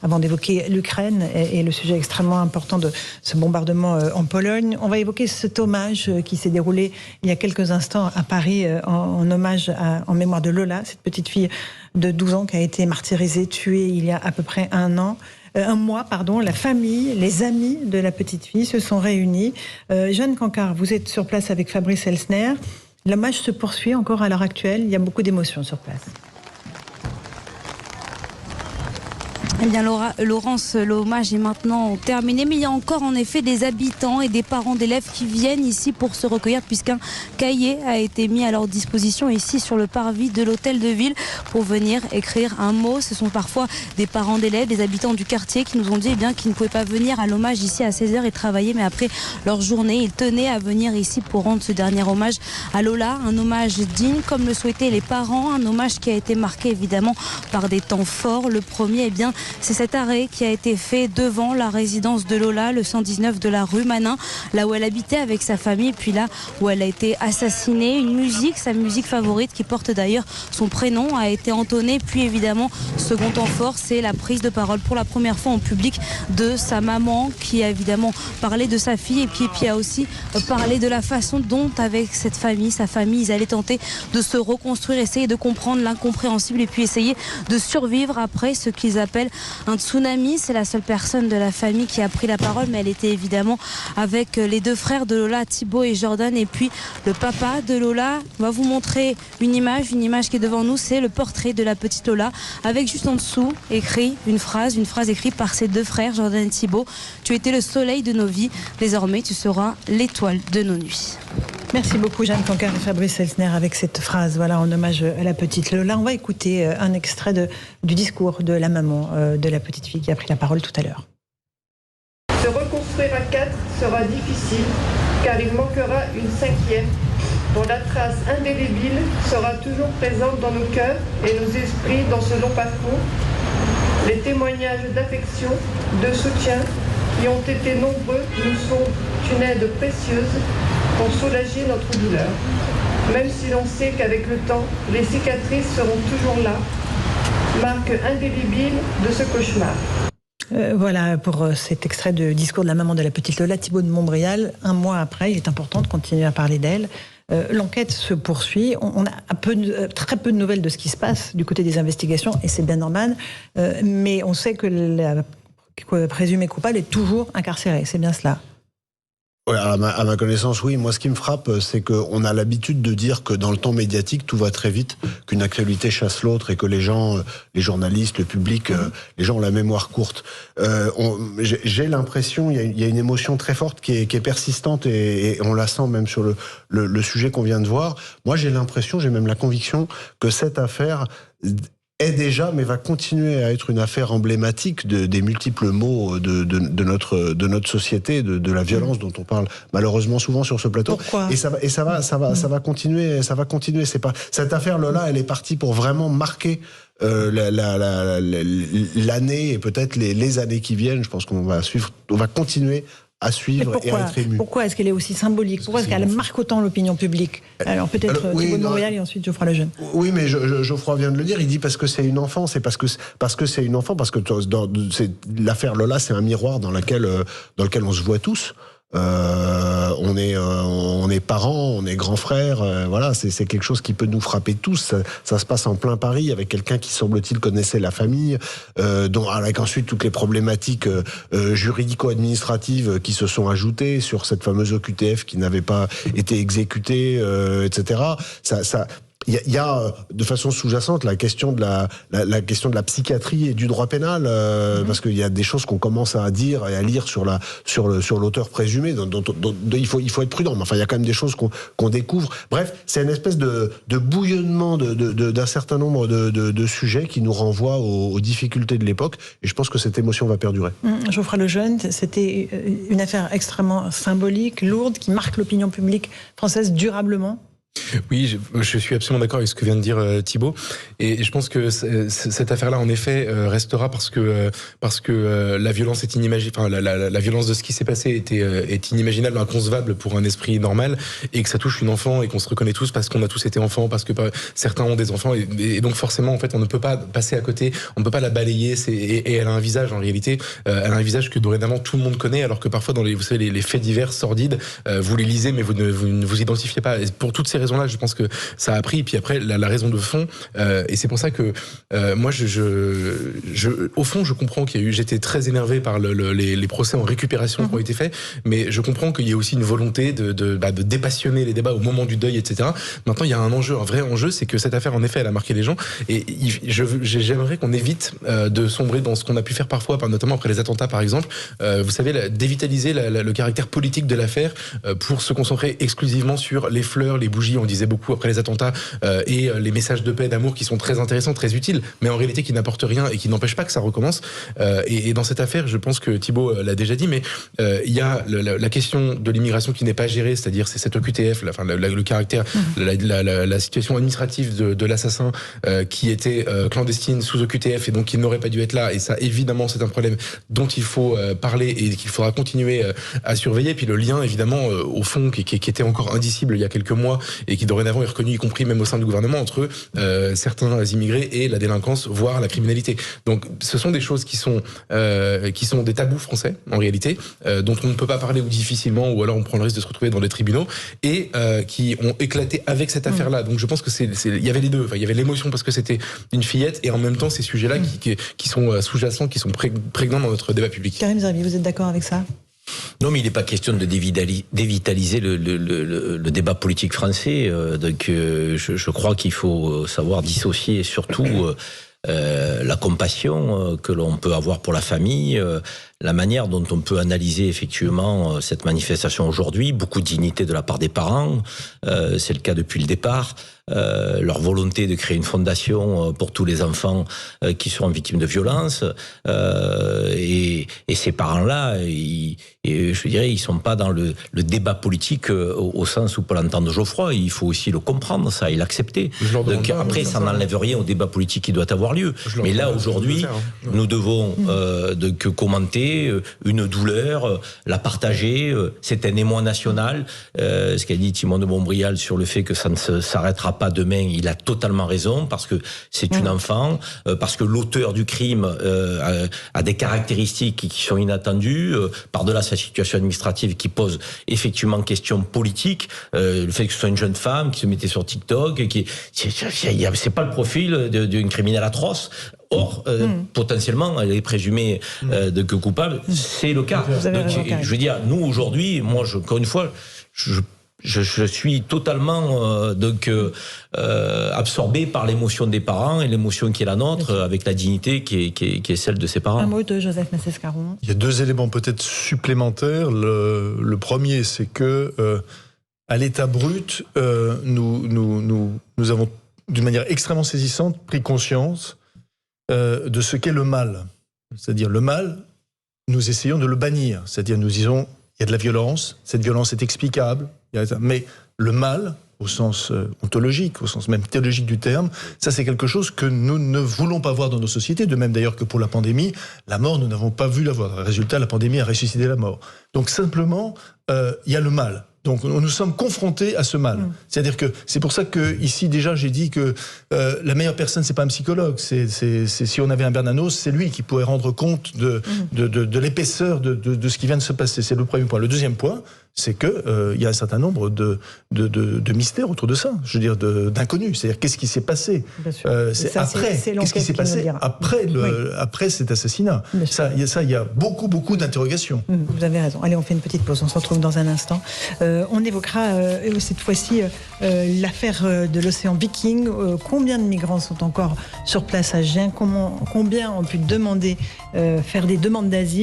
avant d'évoquer l'Ukraine et le sujet extrêmement important de ce bombardement en Pologne. On va évoquer cet hommage qui s'est déroulé il y a quelques instants à Paris en hommage en mémoire de Lola, cette petite fille de 12 ans qui a été martyrisée, tuée il y a à peu près un mois, la famille, les amis de la petite fille se sont réunis. Jeanne Cancard, vous êtes sur place avec Fabrice Elsner. L'hommage se poursuit encore à l'heure actuelle. Il y a beaucoup d'émotions sur place. Eh bien Laurence, l'hommage est maintenant terminé, mais il y a encore en effet des habitants et des parents d'élèves qui viennent ici pour se recueillir puisqu'un cahier a été mis à leur disposition ici sur le parvis de l'hôtel de ville pour venir écrire un mot. Ce sont parfois des parents d'élèves, des habitants du quartier qui nous ont dit qu'ils ne pouvaient pas venir à l'hommage ici à 16h et travailler, mais après leur journée, ils tenaient à venir ici pour rendre ce dernier hommage à Lola, un hommage digne comme le souhaitaient les parents, un hommage qui a été marqué évidemment par des temps forts. Le premier, c'est cet arrêt qui a été fait devant la résidence de Lola, le 119 de la rue Manin, là où elle habitait avec sa famille, puis là où elle a été assassinée. Une musique, sa musique favorite, qui porte d'ailleurs son prénom, a été entonnée. Puis évidemment, second temps fort, c'est la prise de parole pour la première fois en public de sa maman, qui a évidemment parlé de sa fille et puis a aussi parlé de la façon dont, avec cette famille, sa famille, ils allaient tenter de se reconstruire, essayer de comprendre l'incompréhensible et puis essayer de survivre après ce qu'ils appellent un tsunami. C'est la seule personne de la famille qui a pris la parole, mais elle était évidemment avec les deux frères de Lola, Thibaut et Jordan, et puis le papa de Lola. On va vous montrer une image qui est devant nous, c'est le portrait de la petite Lola, avec juste en dessous écrit une phrase écrite par ses deux frères, Jordan et Thibaut. Tu étais le soleil de nos vies, désormais tu seras l'étoile de nos nuits. Merci beaucoup Jeanne Cancard et Fabrice Elsner avec cette phrase, en hommage à la petite Lola. On va écouter un extrait du discours de la maman de la petite fille qui a pris la parole tout à l'heure. Se reconstruire à 4 sera difficile, car il manquera une 5e, dont la trace indélébile sera toujours présente dans nos cœurs et nos esprits dans ce long parcours. Les témoignages d'affection, de soutien, qui ont été nombreux, nous sont une aide précieuse pour soulager notre douleur. Même si l'on sait qu'avec le temps, les cicatrices seront toujours là, marque indélébile de ce cauchemar. Voilà pour cet extrait de discours de la maman de la petite Lola, Thibaut de Montbrial. Un mois après, il est important de continuer à parler d'elle. L'enquête se poursuit. On a très peu de nouvelles de ce qui se passe du côté des investigations, et c'est bien normal. Mais on sait que la présumée coupable est toujours incarcérée. C'est bien cela? Ouais, à ma connaissance, oui. Moi, ce qui me frappe, c'est qu'on a l'habitude de dire que dans le temps médiatique, tout va très vite, qu'une actualité chasse l'autre et que les gens, les journalistes, le public, les gens ont la mémoire courte. J'ai l'impression, il y a une émotion très forte qui est persistante et on la sent même sur le sujet qu'on vient de voir. Moi, j'ai l'impression, j'ai même la conviction que cette affaire est déjà, mais va continuer à être une affaire emblématique des multiples maux de notre société, de la violence dont on parle malheureusement souvent sur ce plateau. Pourquoi ? Et ça va continuer. C'est pas cette affaire Lola, elle est partie pour vraiment marquer l'année et peut-être les années qui viennent. Je pense qu'on va continuer à suivre et à être ému. Pourquoi est-ce qu'elle est aussi symbolique? Pourquoi est-ce qu'elle marque autant l'opinion publique? Alors peut-être Thibaut de Montbrial et ensuite Geoffroy Lejeune. Oui, mais Geoffroy vient de le dire, il dit parce que c'est une enfant, c'est parce que c'est une enfant, parce que l'affaire Lola, c'est un miroir dans lequel on se voit tous. On est parents, on est grands frères, voilà, c'est quelque chose qui peut nous frapper tous. Ça se passe en plein Paris avec quelqu'un qui semble-t-il connaissait la famille, avec ensuite toutes les problématiques juridico-administratives qui se sont ajoutées sur cette fameuse OQTF qui n'avait pas été exécutée, etc. Il y a de façon sous-jacente la question de la psychiatrie et du droit pénal, parce qu'il y a des choses qu'on commence à dire et à lire sur l'auteur présumé, dont il faut être prudent. Mais enfin, il y a quand même des choses qu'on découvre. Bref, c'est une espèce de bouillonnement d'un certain nombre de sujets qui nous renvoient aux difficultés de l'époque. Et je pense que cette émotion va perdurer. Geoffroy Lejeune, c'était une affaire extrêmement symbolique, lourde, qui marque l'opinion publique française durablement. Oui, je suis absolument d'accord avec ce que vient de dire Thibaut, et je pense que cette affaire-là, en effet, restera parce que la violence est inimaginable. Enfin, la violence de ce qui s'est passé est inimaginable, inconcevable pour un esprit normal, et que ça touche une enfant et qu'on se reconnaît tous parce qu'on a tous été enfants, parce que certains ont des enfants, et donc forcément, en fait, on ne peut pas passer à côté, on ne peut pas la balayer. Et elle a un visage, en réalité, elle a un visage que dorénavant tout le monde connaît, alors que parfois dans vous savez, les faits divers sordides, vous les lisez, mais vous ne vous identifiez pas. Et pour toutes ces raisons-là, je pense que ça a pris. Et puis après, la raison de fond, et c'est pour ça que moi, au fond, je comprends qu'il y a eu. J'étais très énervé par les procès en récupération qui ont été faits, mais je comprends qu'il y ait aussi une volonté de dépassionner les débats au moment du deuil, etc. Maintenant, il y a un enjeu, un vrai enjeu, c'est que cette affaire, en effet, elle a marqué les gens, et j'aimerais qu'on évite de sombrer dans ce qu'on a pu faire parfois, notamment après les attentats, par exemple. Vous savez, dévitaliser le caractère politique de l'affaire pour se concentrer exclusivement sur les fleurs, les bougies. On disait beaucoup après les attentats, et les messages de paix, d'amour qui sont très intéressants, très utiles, mais en réalité qui n'apportent rien et qui n'empêchent pas que ça recommence. Et dans cette affaire, je pense que Thibaut l'a déjà dit, mais il y a la question de l'immigration qui n'est pas gérée, c'est-à-dire c'est cette OQTF, le caractère, la situation administrative de l'assassin qui était clandestine sous OQTF et donc qui n'aurait pas dû être là. Et ça, évidemment, c'est un problème dont il faut parler et qu'il faudra continuer à surveiller. Et puis le lien, évidemment, au fond, qui était encore indicible il y a quelques mois et qui dorénavant est reconnu, y compris même au sein du gouvernement, entre certains immigrés et la délinquance, voire la criminalité. Donc ce sont des choses qui sont des tabous français, en réalité, dont on ne peut pas parler ou difficilement, ou alors on prend le risque de se retrouver dans les tribunaux, et qui ont éclaté avec cette affaire-là. Donc je pense que il y avait les deux. Enfin, il y avait l'émotion parce que c'était une fillette, et en même temps ces sujets-là qui sont sous-jacents, qui sont prégnants dans notre débat public. Karim Zerbi, vous êtes d'accord avec ça ? Non, mais il n'est pas question de dévitaliser le débat politique français. Donc, je crois qu'il faut savoir dissocier surtout la compassion que l'on peut avoir pour la famille, la manière dont on peut analyser effectivement cette manifestation aujourd'hui, beaucoup de dignité de la part des parents, c'est le cas depuis le départ, leur volonté de créer une fondation pour tous les enfants qui seront victimes de violences, et ces parents-là, je dirais, ils sont pas dans le débat politique au sens où Paul entend Geoffroy, il faut aussi le comprendre, ça, et l'accepter. Donc après, ça n'enlève rien au débat politique qui doit avoir lieu. Mais là, aujourd'hui, nous devons commenter une douleur, la partager, c'est un émoi national. Ce qu'a dit Timon de Montbrial sur le fait que ça ne s'arrêtera pas demain, il a totalement raison, parce que c'est une enfant, parce que l'auteur du crime a des caractéristiques qui sont inattendues, par-delà sa situation administrative qui pose effectivement question politique, le fait que ce soit une jeune femme qui se mettait sur TikTok, c'est pas le profil d'une criminelle atroce. Or, potentiellement, elle est présumée de coupable. C'est le cas. Donc, je veux dire, nous, aujourd'hui, moi, encore une fois, je suis totalement absorbé par l'émotion des parents et l'émotion qui est la nôtre, avec la dignité qui est celle de ses parents. Un mot de Joseph Massescaron. Il y a deux éléments peut-être supplémentaires. Le premier, c'est que à l'état brut, nous avons, d'une manière extrêmement saisissante, pris conscience de ce qu'est le mal. C'est-à-dire le mal, nous essayons de le bannir. C'est-à-dire nous disons, il y a de la violence, cette violence est explicable, mais le mal, au sens ontologique, au sens même théologique du terme, ça c'est quelque chose que nous ne voulons pas voir dans nos sociétés, de même d'ailleurs que pour la pandémie, la mort, nous n'avons pas vu la voir. Résultat, la pandémie a ressuscité la mort. Donc simplement, il y a le mal. Donc nous sommes confrontés à ce mal. C'est-à-dire que c'est pour ça que ici déjà j'ai dit que la meilleure personne c'est pas un psychologue. C'est si on avait un Bernanos, c'est lui qui pourrait rendre compte de l'épaisseur de ce qui vient de se passer. C'est le premier point. Le deuxième point, c'est que il y a un certain nombre de mystères autour de ça. Je veux dire d'inconnus. C'est-à-dire qu'est-ce qui s'est passé. C'est après. Qu'est-ce qui s'est passé après cet assassinat. Ça, il y a beaucoup d'interrogations. Vous avez raison. Allez, on fait une petite pause. On se retrouve dans un instant. On évoquera cette fois-ci l'affaire de l'océan Viking. Combien de migrants sont encore sur place à Gien ? Combien ont pu faire des demandes d'asile ?